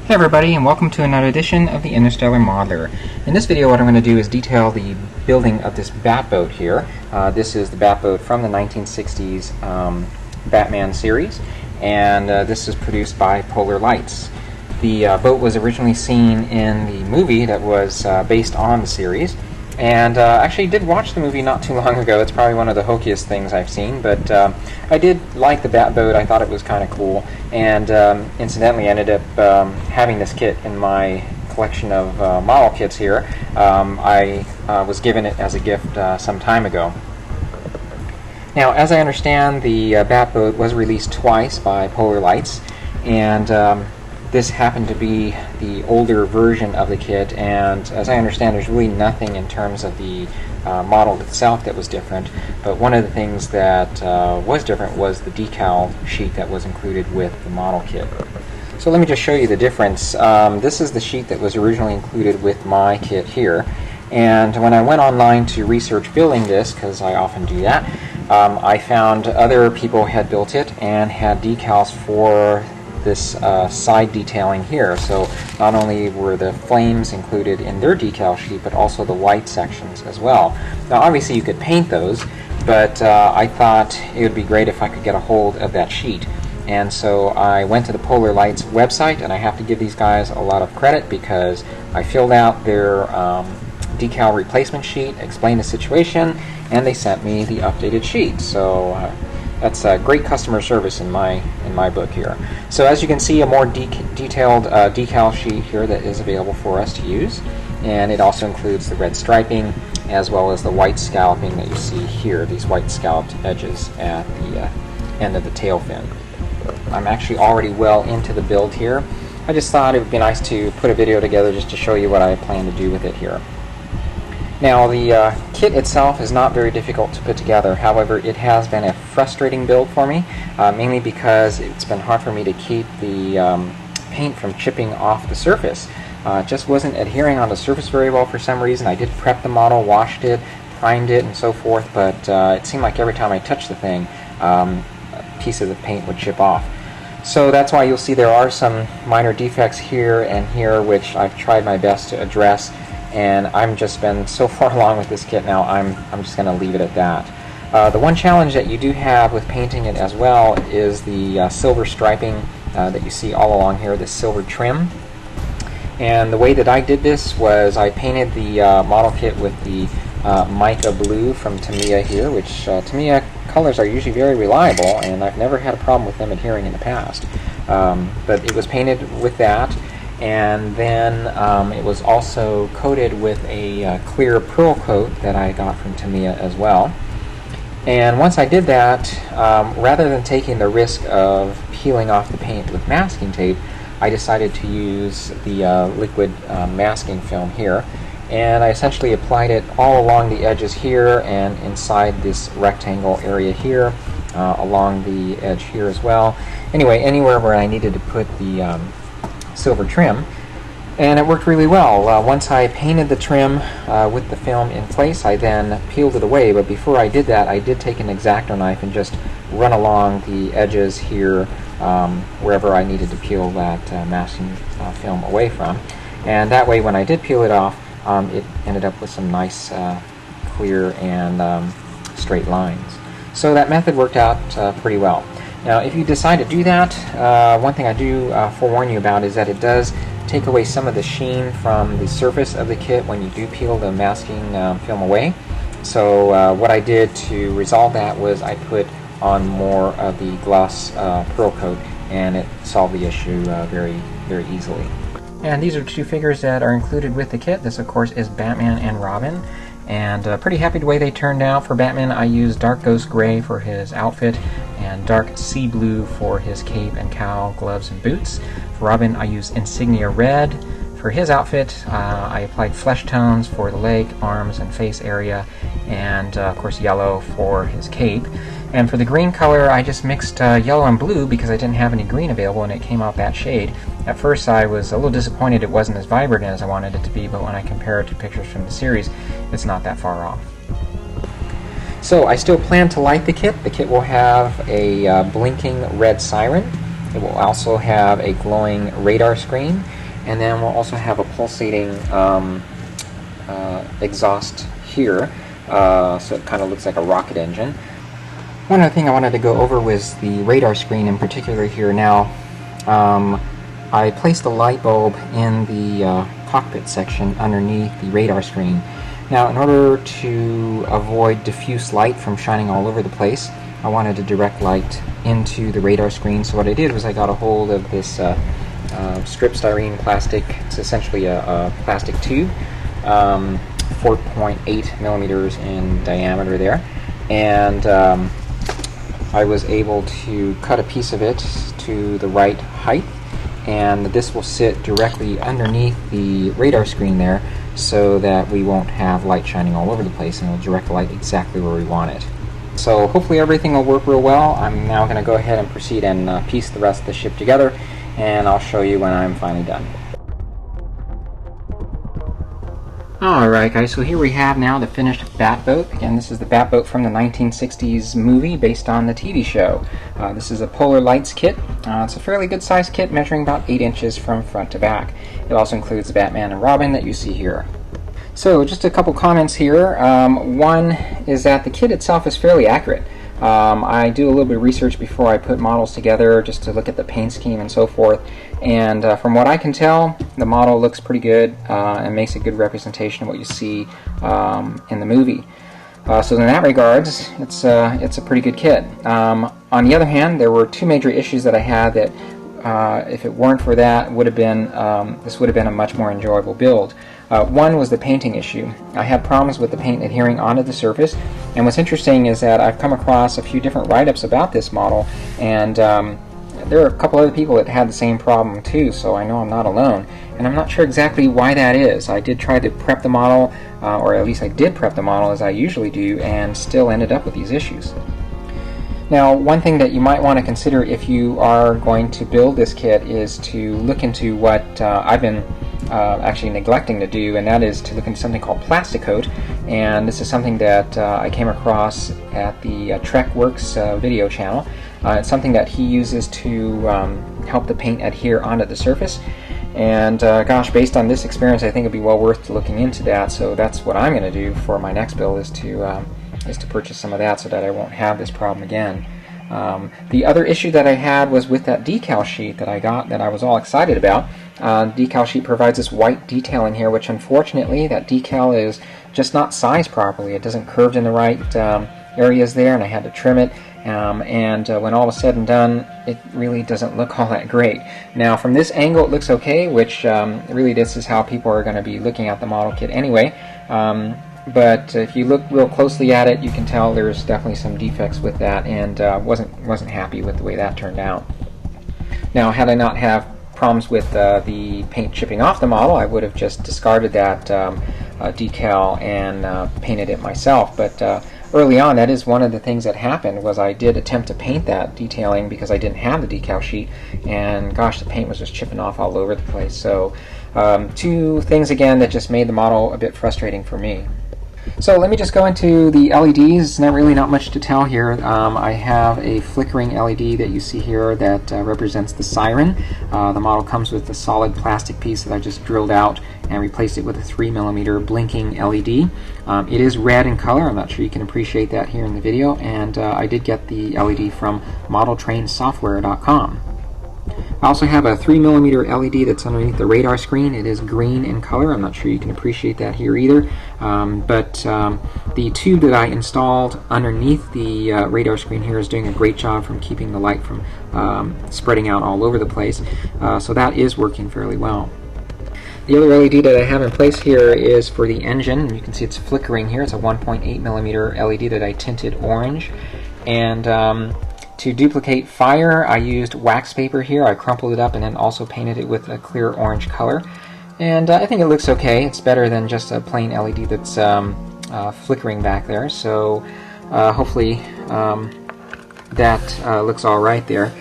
Hey everybody, and welcome to another edition of the Interstellar Modeler. In this video what I'm going to do is detail the building of this Batboat here. This is the Batboat from the 1960s Batman series, and this is produced by Polar Lights. The boat was originally seen in the movie that was based on the series, and actually did watch the movie not too long ago. It's probably one of the hokiest things I've seen, but I did like the Batboat. I thought it was kind of cool, and incidentally ended up having this kit in my collection of model kits here. I was given it as a gift some time ago. Now, as I understand, the Batboat was released twice by Polar Lights, and this happened to be the older version of the kit, and as I understand, there's really nothing in terms of the model itself that was different, but one of the things that was different was the decal sheet that was included with the model kit. So let me just show you the difference. This is the sheet that was originally included with my kit here, and when I went online to research building this, because I often do that, I found other people had built it and had decals for this side detailing here. So not only were the flames included in their decal sheet, but also the white sections as well. Now obviously you could paint those, but I thought it would be great if I could get a hold of that sheet. And so I went to the Polar Lights website, and I have to give these guys a lot of credit because I filled out their decal replacement sheet, explained the situation, and they sent me the updated sheet. So that's great customer service in my book here. So as you can see, a more detailed decal sheet here that is available for us to use, and it also includes the red striping as well as the white scalloping that you see here, these white scalloped edges at the end of the tail fin. I'm actually already well into the build here. I just thought it would be nice to put a video together just to show you what I plan to do with it here. Now, the kit itself is not very difficult to put together. However, it has been a frustrating build for me, mainly because it's been hard for me to keep the paint from chipping off the surface. It just wasn't adhering on the surface very well for some reason. I did prep the model, washed it, primed it, and so forth, but it seemed like every time I touched the thing, pieces of paint would chip off. So that's why you'll see there are some minor defects here and here, which I've tried my best to address. And I'm just been so far along with this kit now, I'm just going to leave it at that. The one challenge that you do have with painting it as well is the silver striping that you see all along here, this silver trim. And the way that I did this was I painted the model kit with the mica blue from Tamiya here, which Tamiya colors are usually very reliable, and I've never had a problem with them adhering in the past. But it was painted with that. And then it was also coated with a clear pearl coat that I got from Tamiya as well. And once I did that, rather than taking the risk of peeling off the paint with masking tape, I decided to use the liquid masking film here. And I essentially applied it all along the edges here and inside this rectangle area here, along the edge here as well. Anyway, anywhere where I needed to put the silver trim, and it worked really well. Once I painted the trim with the film in place, I then peeled it away, but before I did that, I did take an X-Acto knife and just run along the edges here wherever I needed to peel that masking film away from, and that way when I did peel it off, it ended up with some nice clear and straight lines. So that method worked out pretty well. Now, if you decide to do that, one thing I do forewarn you about is that it does take away some of the sheen from the surface of the kit when you do peel the masking film away. So what I did to resolve that was I put on more of the gloss pearl coat, and it solved the issue very, very easily. And these are two figures that are included with the kit. This, of course, is Batman and Robin. And pretty happy the way they turned out. For Batman, I used dark ghost gray for his outfit and dark sea blue for his cape and cowl, gloves, and boots. For Robin, I used insignia red for his outfit. I applied flesh tones for the leg, arms, and face area, and of course yellow for his cape. And for the green color, I just mixed yellow and blue because I didn't have any green available, and it came out that shade. At first I was a little disappointed it wasn't as vibrant as I wanted it to be, but when I compare it to pictures from the series, it's not that far off. So I still plan to light the kit. The kit will have a blinking red siren. It will also have a glowing radar screen, and then we'll also have a pulsating exhaust here, so it kind of looks like a rocket engine. One other thing I wanted to go over was the radar screen in particular here. Now, I placed a light bulb in the cockpit section underneath the radar screen. Now, in order to avoid diffuse light from shining all over the place, I wanted to direct light into the radar screen. So what I did was I got a hold of this strip styrene plastic. It's essentially a plastic tube, 4.8 millimeters in diameter there, and I was able to cut a piece of it to the right height, and this will sit directly underneath the radar screen there so that we won't have light shining all over the place, and it'll direct light exactly where we want it. So hopefully everything will work real well. I'm now going to go ahead and proceed and piece the rest of the ship together, and I'll show you when I'm finally done. Alright guys, so here we have now the finished Batboat. Again, this is the Batboat from the 1960s movie based on the TV show. This is a Polar Lights kit. It's a fairly good sized kit, measuring about 8 inches from front to back. It also includes the Batman and Robin that you see here. So just a couple comments here. One is that the kit itself is fairly accurate. I do a little bit of research before I put models together just to look at the paint scheme and so forth, and from what I can tell, the model looks pretty good and makes a good representation of what you see in the movie. So in that regards, it's a pretty good kit. On the other hand, there were two major issues that I had that if it weren't for that, would have been this would have been a much more enjoyable build. One was the painting issue. I had problems with the paint adhering onto the surface, and what's interesting is that I've come across a few different write-ups about this model, and there are a couple other people that had the same problem too, so I know I'm not alone, and I'm not sure exactly why that is. I did try to prep the model, or at least I did prep the model as I usually do, and still ended up with these issues. Now, one thing that you might want to consider if you are going to build this kit is to look into what I've been actually neglecting to do, and that is to look into something called plastic coat. And this is something that I came across at the Trek Works video channel. It's something that he uses to help the paint adhere onto the surface. And gosh, based on this experience, I think it'd be well worth looking into that. So that's what I'm going to do for my next build, is to purchase some of that so that I won't have this problem again. The other issue that I had was with that decal sheet that I got that I was all excited about. Decal sheet provides this white detailing here, which unfortunately that decal is just not sized properly. It doesn't curve in the right areas there, and I had to trim it. And when all is said and done, it really doesn't look all that great. Now from this angle it looks okay, which really this is how people are going to be looking at the model kit anyway. But if you look real closely at it, you can tell there's definitely some defects with that, and wasn't happy with the way that turned out. Now, had I not have problems with the paint chipping off the model, I would have just discarded that decal and painted it myself. But early on, that is one of the things that happened, was I did attempt to paint that detailing because I didn't have the decal sheet, and gosh, the paint was just chipping off all over the place. So two things again that just made the model a bit frustrating for me. So let me just go into the LEDs. Really not much to tell here. I have a flickering LED that you see here that represents the siren. The model comes with a solid plastic piece that I just drilled out and replaced it with a 3mm blinking LED. It is red in color. I'm not sure you can appreciate that here in the video, and I did get the LED from modeltrainsoftware.com. I also have a 3mm LED that's underneath the radar screen. It is green in color. I'm not sure you can appreciate that here either. But the tube that I installed underneath the radar screen here is doing a great job from keeping the light from spreading out all over the place. So that is working fairly well. The other LED that I have in place here is for the engine. You can see it's flickering here. It's a 1.8mm LED that I tinted orange. And to duplicate fire, I used wax paper here. I crumpled it up and then also painted it with a clear orange color. And I think it looks okay. It's better than just a plain LED that's flickering back there. So hopefully that looks all right there.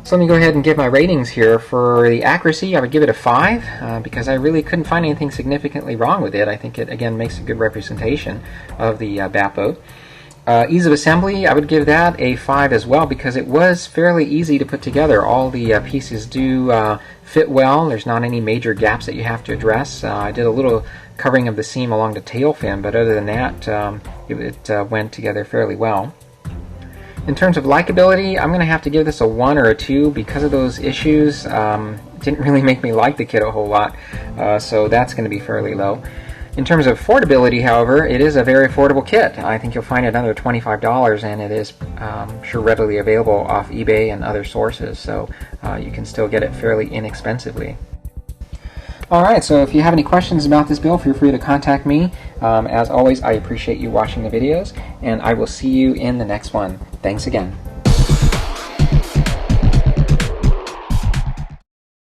So let me go ahead and give my ratings here. For the accuracy, I would give it a 5 because I really couldn't find anything significantly wrong with it. I think it, again, makes a good representation of the Batboat. Ease of assembly, I would give that a 5 as well, because it was fairly easy to put together. All the pieces do fit well. There's not any major gaps that you have to address. I did a little covering of the seam along the tail fin, but other than that, it went together fairly well. In terms of likability, I'm going to have to give this a 1 or a 2 because of those issues. Didn't really make me like the kit a whole lot, so that's going to be fairly low. In terms of affordability, however, it is a very affordable kit. I think you'll find it under $25, and it is sure readily available off eBay and other sources, so you can still get it fairly inexpensively. Alright, so if you have any questions about this build, feel free to contact me. As always, I appreciate you watching the videos, and I will see you in the next one. Thanks again.